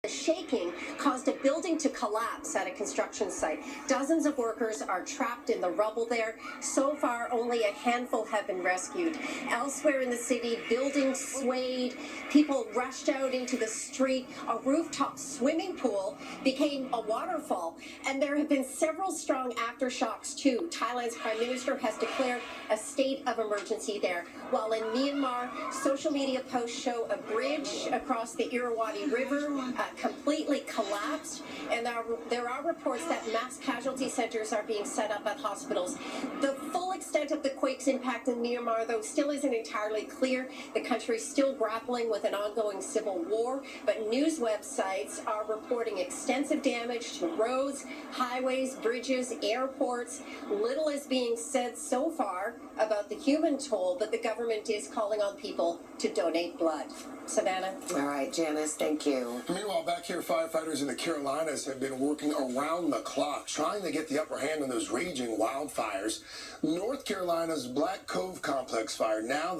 The shaking caused a building to collapse at a construction site. Dozens of workers are trapped in the rubble there. So far, only a handful have been rescued. Elsewhere in the city, buildings swayed. People rushed out into the street. A rooftop swimming pool became a waterfall. And there have been several strong aftershocks, too. Thailand's prime minister has declared a state of emergency there. While in Myanmar, social media posts show a bridge across the Irrawaddy River completely collapsed, and there are reports that mass casualty centers are being set up at hospitals. The full extent of the quake's impact in Myanmar, though, still isn't entirely clear. The country's still grappling with an ongoing civil war, but news websites are reporting extensive damage to roads, highways, bridges, airports. Little is being said so far about the human toll, but the government is calling on people to donate blood. Savannah? All right, Janice, thank you. Meanwhile, back here, firefighters in the Carolinas have been working around the clock, trying to get the upper hand on those raging wildfires. North Carolina's Black Cove Complex fire, now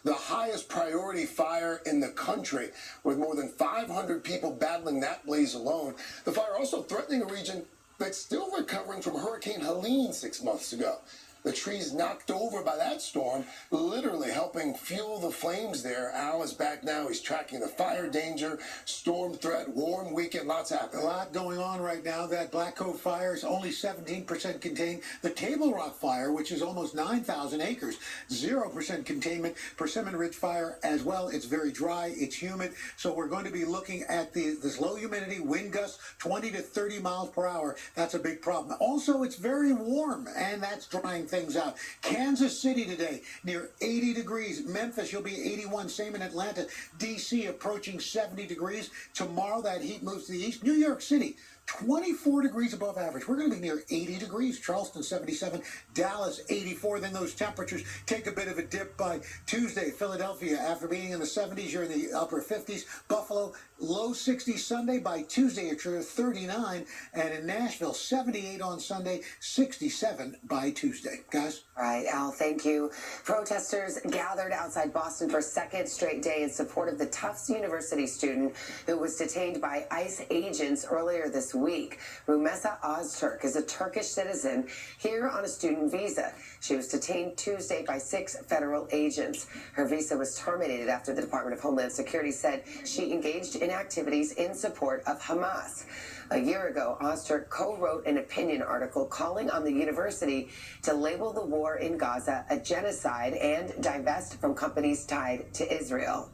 the highest priority fire in the country, with more than 500 people battling that blaze alone. The fire also threatening a region that's still recovering from Hurricane Helene 6 months ago. The trees knocked over by that storm, literally helping fuel the flames there. Al is back now. He's tracking the fire danger, storm threat, warm weekend, lots happening. A lot going on right now. That Black Cove fire is only 17% contained. The Table Rock fire, which is almost 9,000 acres, 0% containment. Persimmon Ridge fire as well. It's very dry. It's humid. So we're going to be looking at this low humidity, wind gusts, 20 to 30 miles per hour. That's a big problem. Also, it's very warm, and that's drying things out. Kansas City today near 80 degrees. Memphis, you'll be 81. Same in Atlanta. D.C. approaching 70 degrees. Tomorrow that heat moves to the east. New York City, 24 degrees above average. We're going to be near 80 degrees. Charleston, 77. Dallas, 84. Then those temperatures take a bit of a dip by Tuesday. Philadelphia, after being in the 70s, you're in the upper 50s. Buffalo, low 60s Sunday. By Tuesday, it's 39. And in Nashville, 78 on Sunday, 67 by Tuesday. Guys? All right, Al, thank you. Protesters gathered outside Boston for a second straight day in support of the Tufts University student who was detained by ICE agents earlier this week. Rumesa Öztürk is a Turkish citizen here on a student visa. She was detained Tuesday by 6 federal agents. Her visa was terminated after the Department of Homeland Security said she engaged in activities in support of Hamas. A year ago, Öztürk co-wrote an opinion article calling on the university to label the war in Gaza a genocide and divest from companies tied to Israel.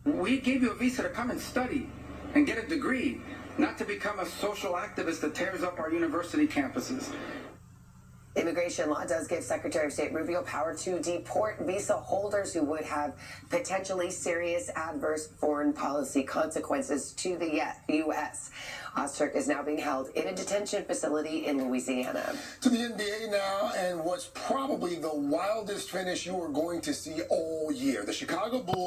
We gave you a visa to come and study and get a degree, not to become a social activist that tears up our university campuses. Immigration law does give Secretary of State Rubio power to deport visa holders who would have potentially serious adverse foreign policy consequences to the U.S. Öztürk is now being held in a detention facility in Louisiana. To the NBA now, and what's probably the wildest finish you are going to see all year. The Chicago Bulls